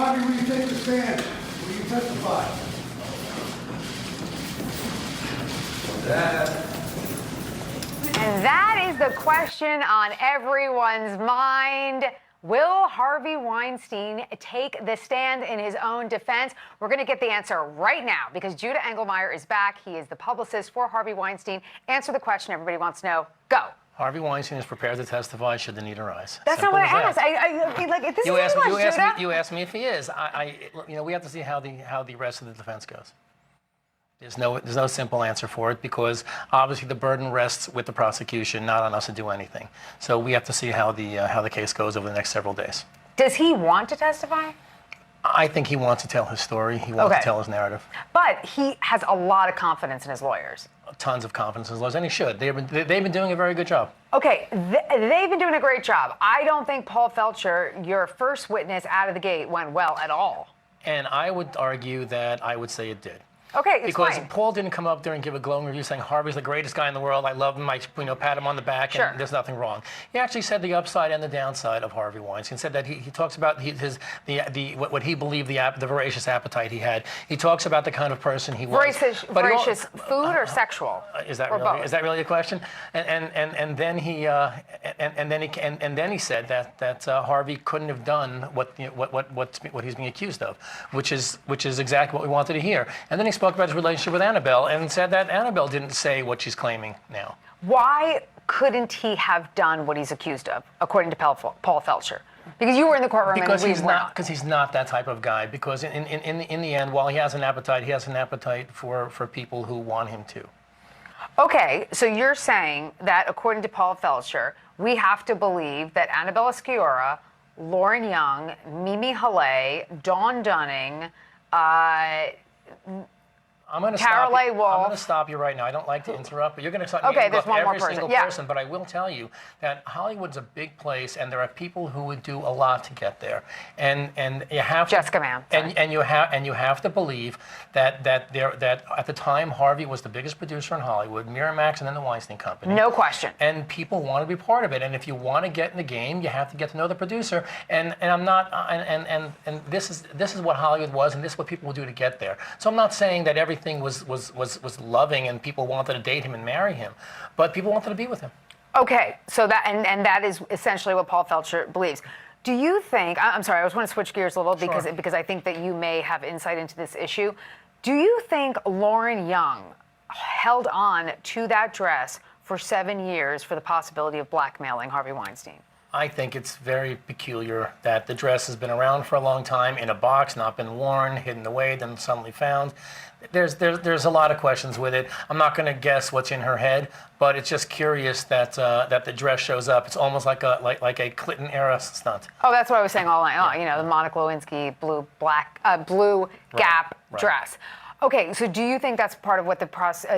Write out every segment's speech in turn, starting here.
Harvey, will you take the stand? Will you testify? And that is the question on everyone's mind. Will Harvey Weinstein take the stand in his own defense? We're going to get the answer right now because Juda Engelmayer is back. He is the publicist for Harvey Weinstein. Answer the question everybody wants to know. Go. Harvey Weinstein is prepared to testify should the need arise. That's Simple not what I as asked. I like, this you is asked, English, Juda. you asked me if he is. We have to see how the rest of the defense goes. There's no simple answer for it because obviously the burden rests with the prosecution, not on us to do anything. So we have to see how the case goes over the next several days. Does he want to testify? I think he wants to tell his story. He wants to tell his narrative. But he has a lot of confidence in his lawyers. Tons of confidence in his lawyers, and he should. They've been doing a very good job. Okay, they've been doing a great job. I don't think Paul Fleischer, your first witness out of the gate, went well at all. And I would argue that I would say it did. Okay, because fine. Paul didn't come up there and give a glowing review saying Harvey's the greatest guy in the world. I love him. I pat him on the back, Sure. and there's nothing wrong. He actually said the upside and the downside of Harvey Weinstein. Said that he talks about what he believed the voracious appetite he had. He talks about the kind of person he was. Voracious food or sexual? Is that or really both? is that really a question? And then he said that Harvey couldn't have done what he's being accused of, which is exactly what we wanted to hear. And then he spoke about his relationship with Annabelle and said that Annabelle didn't say what she's claiming now. Why couldn't he have done what he's accused of, according to Paul Fleischer? Because you were in the courtroom because and he's not. Because he's not that type of guy. Because in the end, while he has an appetite for people who want him to. Okay, so you're saying that according to Paul Fleischer, we have to believe that Annabelle Esquiora, Lauren Young, Mimi Halle, Dawn Dunning, I'm going to stop you right now. I don't like to interrupt, but you're going to start naming off every single person. But I will tell you that Hollywood's a big place, and there are people who would do a lot to get there. And you have Jessica Mann. And you have to believe that at the time Harvey was the biggest producer in Hollywood, Miramax, and then the Weinstein Company. No question. And people want to be part of it. And if you want to get in the game, you have to get to know the producer. And I'm not. And this is what Hollywood was, and this is what people will do to get there. So I'm not saying that everything was loving and people wanted to date him and marry him, but people wanted to be with him. Okay, so that is essentially what Paul Fleischer believes. Do you think? I'm sorry, I just want to switch gears a little because I think that you may have insight into this issue. Do you think Lauren Young held on to that dress for 7 years for the possibility of blackmailing Harvey Weinstein? I think it's very peculiar that the dress has been around for a long time in a box, not been worn, hidden away, then suddenly found. There's a lot of questions with it. I'm not going to guess what's in her head, but it's just curious that the dress shows up. It's almost like a Clinton era stunt. Oh, that's what I was saying all night long. You know, the Monica Lewinsky blue Gap dress. Okay, so do you think that's part of what the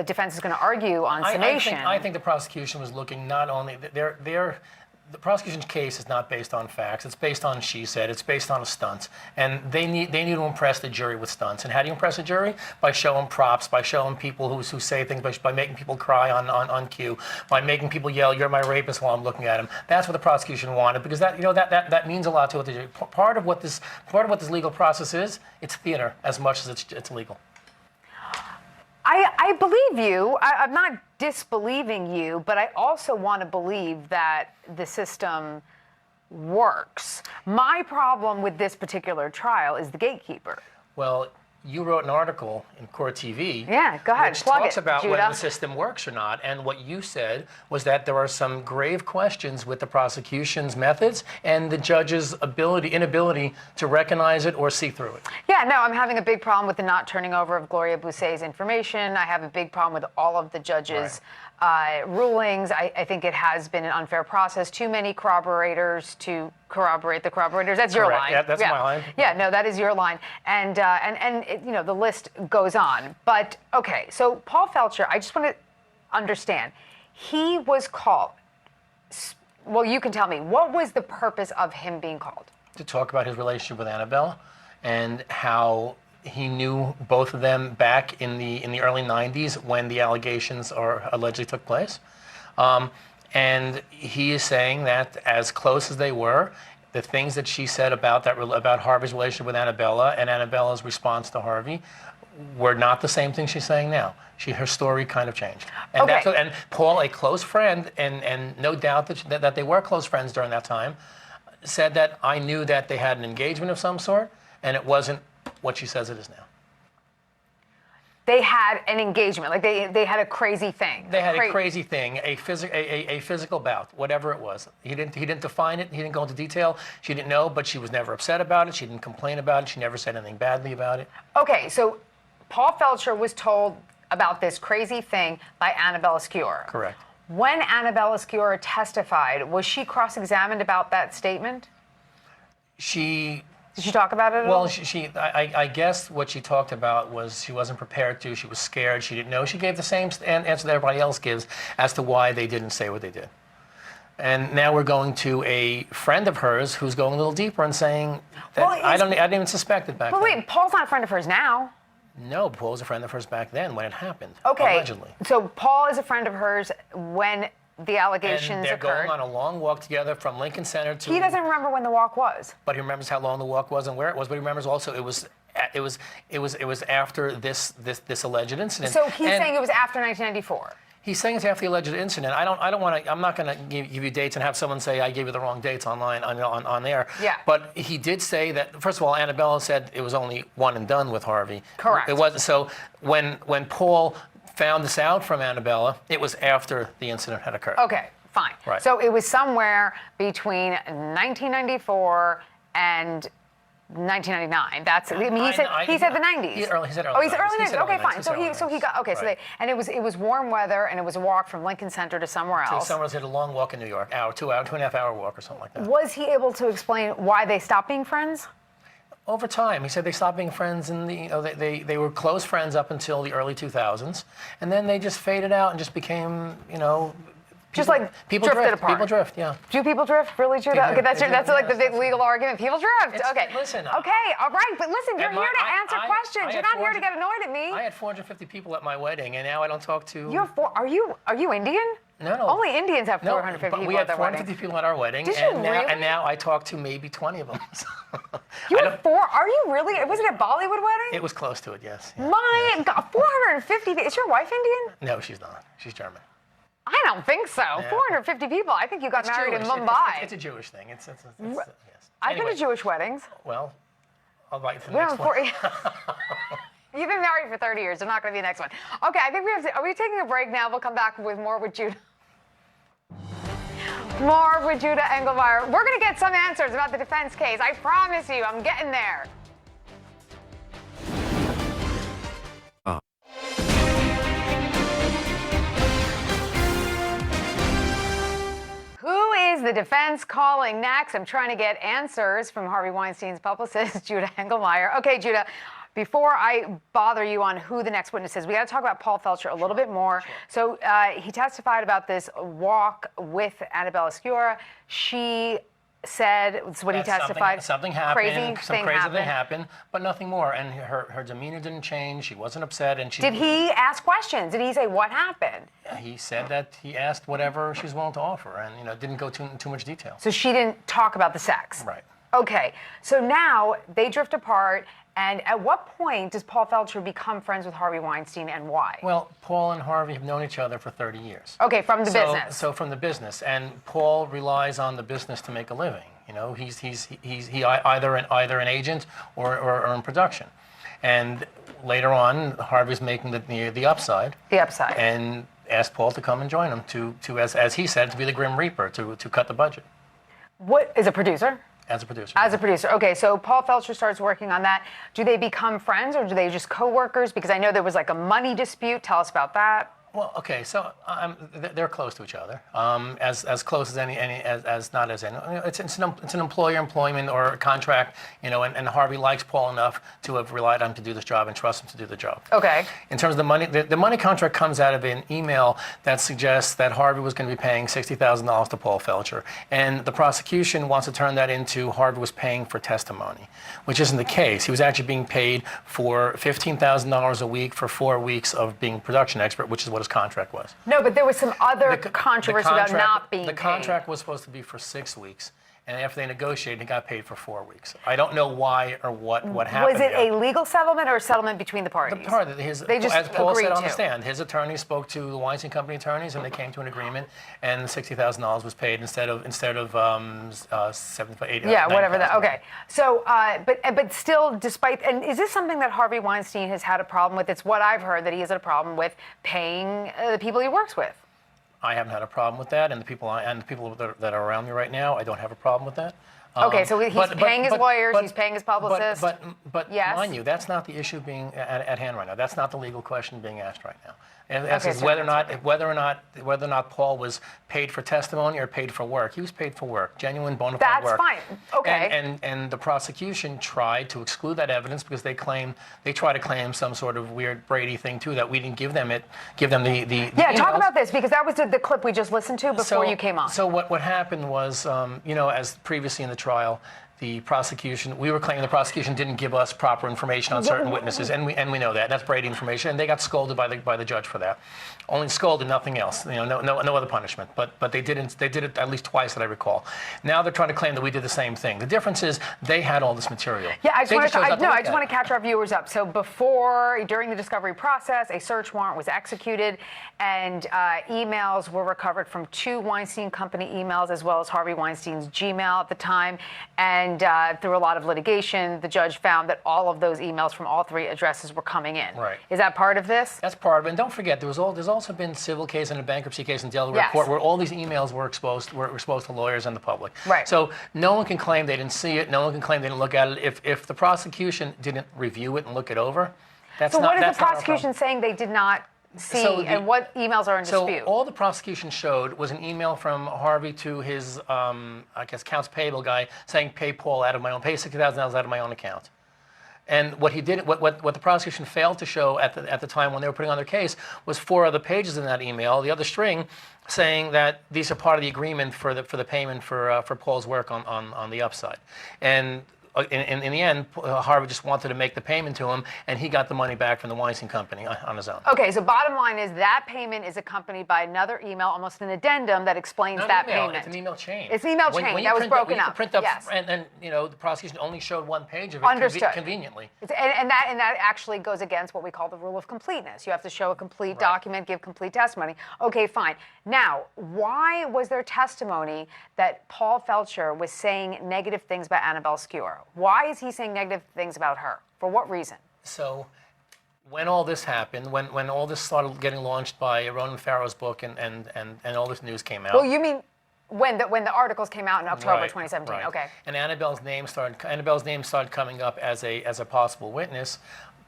defense is going to argue on summation? I think the prosecution was looking not only the prosecution's case is not based on facts. It's based on she said. It's based on a stunt, and they need to impress the jury with stunts. And how do you impress a jury? By showing props, by showing people who say things, by making people cry on cue, by making people yell, "You're my rapist," while I'm looking at him. That's what the prosecution wanted, because that means a lot to it. Part of what this legal process is, it's theater as much as it's legal. I believe you. I'm not disbelieving you, but I also want to believe that the system works. My problem with this particular trial is the Gatekeeper. Well, you wrote an article in CourtTV. Yeah, go ahead. Which Plug talks it, about Juda. whether the system works or not. And what you said was that there are some grave questions with the prosecution's methods and the judge's inability to recognize it or see through it. Yeah, no, I'm having a big problem with the not turning over of Gloria Bousset's information. I have a big problem with all of the judges' rulings. I think it has been an unfair process. Too many corroborators to corroborate the corroborators. That's your line. Yeah, that's my line. Yeah, no, that is your line. And the list goes on. But, okay, so Paul Fleischer, I just want to understand. He was called. Well, you can tell me. What was the purpose of him being called? To talk about his relationship with Annabelle and how he knew both of them back in the early 90s when the allegations allegedly took place. And he is saying that as close as they were, the things that she said about about Harvey's relationship with Annabella and Annabella's response to Harvey were not the same thing she's saying now. Her story kind of changed. And, Okay. and Paul, a close friend, and no doubt that they were close friends during that time, said that I knew that they had an engagement of some sort, and it wasn't what she says it is now. They had an engagement, like they had a crazy thing. They had a crazy thing, a physical bout, whatever it was. He didn't define it. He didn't go into detail. She didn't know, but she was never upset about it. She didn't complain about it. She never said anything badly about it. Okay, so Paul Fleischer was told about this crazy thing by Annabella Sciorra. Correct. When Annabella Sciorra testified, was she cross-examined about that statement? Did she talk about it at all? Well, I guess what she talked about was she wasn't prepared to. She was scared. She didn't know. She gave the same answer that everybody else gives as to why they didn't say what they did. And now we're going to a friend of hers who's going a little deeper and saying that I didn't even suspect it back then. But wait, Paul's not a friend of hers now. No, Paul was a friend of hers back then when it happened. Okay. Allegedly. So Paul is a friend of hers when the allegations And they're occurred. going on a long walk together from Lincoln Center to. He doesn't remember when the walk was. But he remembers how long the walk was and where it was. But he remembers also it was after this alleged incident. So he's saying it was after 1994. He's saying it's after the alleged incident. I don't want to. I'm not going to give you dates and have someone say I gave you the wrong dates online on there. Yeah. But he did say that. First of all, Annabella said it was only one and done with Harvey. Correct. It wasn't. So when Paul found this out from Annabella, it was after the incident had occurred. Okay, fine. Right. So it was somewhere between 1994 and 1999. That's. I mean, he said the 90s. He said early. Oh, he said early 90s. Okay, fine. He So said he early got okay. 90s. So Right. and it was warm weather and it was a walk from Lincoln Center to somewhere So else. someone did a long walk in New York, 2.5 hour walk or something like that. Was he able to explain why they stopped being friends? Over time, he said they stopped being friends, and they were close friends up until the early 2000s, and then they just faded out and just became, Just like people drifted drift. apart. People drift, yeah. Do people drift? Really, Judah? They do. Okay, that's They do. like the Yes, big legal argument. People drift. It's- Okay. listen, Okay. All right. But listen, you're at here my- to answer I questions. had You're not here to 400 get annoyed at me. I had 450 people at my wedding, and now I don't talk to. You have four. Are you Indian? No. Only Indians have No, 450 but people we at had their 450 wedding. people at our wedding, Did you and really? now I talk to maybe 20 of them. You have four? Are you really? Was it a Bollywood wedding? It was close to it, yes. Yeah. My God, 450 people. Is your wife Indian? No, she's not. She's German. I don't think so. 450 people. I think you got It's married Jewish. in Mumbai. It's a Jewish thing. It's yes. I've been to Jewish weddings. Well, I'll invite you for the We next have one. You've been married for 30 years. I'm not going to be the next one. Okay, I think we have to. Are we taking a break now? We'll come back with more with Judah. More with Juda Engelmayer. We're going to get some answers about the defense case. I promise you, I'm getting there. Who is the defense calling next? I'm trying to get answers from Harvey Weinstein's publicist, Juda Engelmayer. Okay, Judah, before I bother you on who the next witness is, we got to talk about Paul Fleischer a little bit more. Sure. So he testified about this walk with Annabella Sciorra. She said, this is what he testified. Something happened. Crazy thing happened, but nothing more. And her demeanor didn't change. She wasn't upset. And she Did he ask questions? Did he say what happened? He said that he asked whatever she's willing to offer, and didn't go too much detail. So she didn't talk about the sex. Right. Okay. So now they drift apart. And at what point does Paul Fleischer become friends with Harvey Weinstein, and why? Well, Paul and Harvey have known each other for 30 years. Okay, from the business. So from the business, and Paul relies on the business to make a living. He's either an agent or in production. And later on, Harvey's making the upside. The upside. And asked Paul to come and join him to as he said, to be the Grim Reaper, to cut the budget. What is a producer? As a producer. As a producer. Okay, so Paul Fleischer starts working on that. Do they become friends, or do they just co-workers? Because I know there was like a money dispute. Tell us about that. Well, okay, so they're close to each other, as close as any as not as any. It's an employer-employment or a contract, and Harvey likes Paul enough to have relied on him to do this job and trust him to do the job. Okay. In terms of the money, the money contract comes out of an email that suggests that Harvey was going to be paying $60,000 to Paul Fleischer, and the prosecution wants to turn that into Harvey was paying for testimony, which isn't the case. He was actually being paid for $15,000 a week for 4 weeks of being production expert, which is what his contract was. No, but there was some other controversy about not being The paid. contract was supposed to be for 6 weeks, and after they negotiated, he got paid for 4 weeks. I don't know why or what happened. Was it there. a legal settlement or a settlement between the parties? The part that They just as Paul said agreed on the to. stand, his attorney spoke to the Weinstein Company attorneys, and they came to an agreement, and $60,000 was paid instead of 75, 80. Yeah, whatever that. 90,000. Okay. So, but still, despite, and is this something that Harvey Weinstein has had a problem with? It's what I've heard, that he has had a problem with paying the people he works with. I haven't had a problem with that, and the people that are around me right now, I don't have a problem with that. Okay, so he's paying his lawyers, he's paying his publicist. But yes. mind you, that's not the issue being at hand right now. That's not the legal question being asked right now. And that's Okay, so whether or not Paul was paid for testimony or paid for work. He was paid for work, genuine bona fide That's work. fine. Okay. And the prosecution tried to exclude that evidence because they try to claim some sort of weird Brady thing too, that we didn't give them the Yeah, talk emails. about this, because that was the clip we just listened to before you came on. So what happened was, as previously in the trial, we were claiming the prosecution didn't give us proper information on certain witnesses, and we know that. That's Brady information, and they got scolded by the judge for that. Only scolded, nothing else. No other punishment. But they did it at least twice that I recall. Now they're trying to claim that we did the same thing. The difference is they had all this material. Yeah, I just want to to catch our viewers up. So during the discovery process, a search warrant was executed, and emails were recovered from 2 Weinstein Company emails, as well as Harvey Weinstein's Gmail at the time. And through a lot of litigation, the judge found that all of those emails from all 3 addresses were coming in. Right. Is that part of this? That's part of it. And don't forget, there's also been civil case and a bankruptcy case in Delaware Yes. court where all these emails were exposed to lawyers and the public. Right. So no one can claim they didn't see it. No one can claim they didn't look at it. If the prosecution didn't review it and look it over, that's So not. what is that's the not our problem. prosecution saying they did not see, and what emails are in dispute? So all the prosecution showed was an email from Harvey to his, accounts payable guy saying, pay $60,000 out of my own account. And what he did, what the prosecution failed to show at the time when they were putting on their case was 4 other pages in that email, the other string, saying that these are part of the agreement for the payment for Paul's work on the upside. And in the end, Harvey just wanted to make the payment to him, and he got the money back from the Weinstein Company on his own. Okay, so bottom line is that payment is accompanied by another email, almost an addendum that explains Not that email, payment. It's an email chain. It's an email chain that was broken up. Yes. And the prosecution only showed 1 page of it. Understood. Conveniently. And that actually goes against what we call the rule of completeness. You have to show a complete document, give complete testimony. Okay, fine. Now, why was there testimony that Paul Fleischer was saying negative things about Annabelle Sciorra? Why is he saying negative things about her? For what reason? So when all this happened, when all this started getting launched by Ronan Farrow's book and all this news came out. Well, you mean when the articles came out in October 2017? Right. Okay. And Annabelle's name started coming up as a possible witness.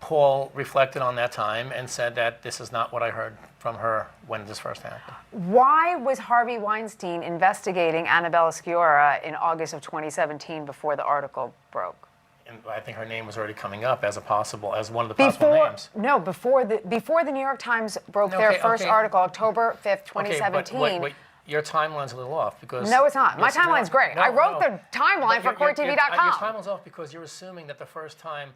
Paul reflected on that time and said that this is not what I heard from her when this first happened. Why was Harvey Weinstein investigating Annabelle Sciorra in August of 2017 before the article broke? And I think her name was already coming up as one of the possible names. No, before the New York Times broke their first article, October 5th, 2017. Okay, but your timeline's a little off because... No, it's not. My timeline's great. I wrote the timeline for CourtTV.com. Your timeline's off because you're assuming that the first time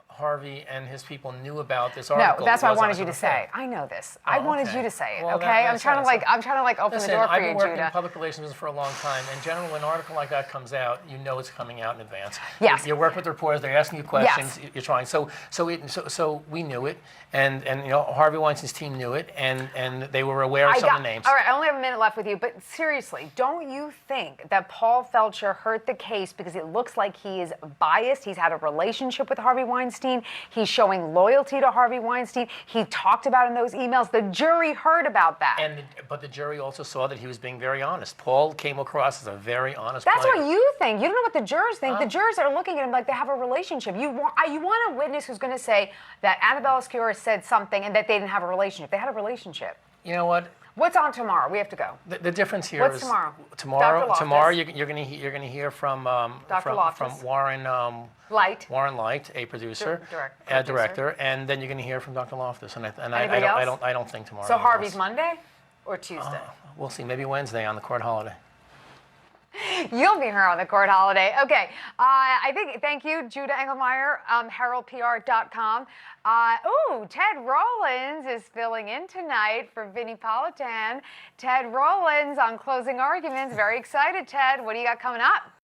Harvey and his people knew about this article. No, that's what I wanted you to say. I know this. I wanted you to say it. Well, okay, I'm trying to open the door for you, Judah. I've been working in public relations for a long time, and generally, when an article like that comes out, you know it's coming out in advance. Yes. You work with the reporters; they're asking you questions. Yes. You're trying. So we knew it, and Harvey Weinstein's team knew it, and they were aware of some of the names. All right, I only have a minute left with you, but seriously, don't you think that Paul Fleischer hurt the case because it looks like he is biased? He's had a relationship with Harvey Weinstein. He's showing loyalty to Harvey Weinstein. He talked about in those emails. The jury heard about that. But the jury also saw that he was being very honest. Paul came across as a very honest That's player. what you think. You don't know what the jurors think. The jurors are looking at him like they have a relationship. You want a witness who's going to say that Annabelle Sciorra said something and that they didn't have a relationship. They had a relationship. You know what? What's on tomorrow? We have to go. The difference here What's is tomorrow? Tomorrow you're going to hear from Warren Warren Light, a producer, director, and then you're going to hear from Dr. Loftus. And I don't think tomorrow. So Harvey's Monday or Tuesday? We'll see. Maybe Wednesday on the court holiday. You'll be here on the court holiday. Okay. Thank you, Juda Engelmayer, HeraldPR.com. Ted Rollins is filling in tonight for Vinnie Politan. Ted Rollins on Closing Arguments. Very excited, Ted. What do you got coming up?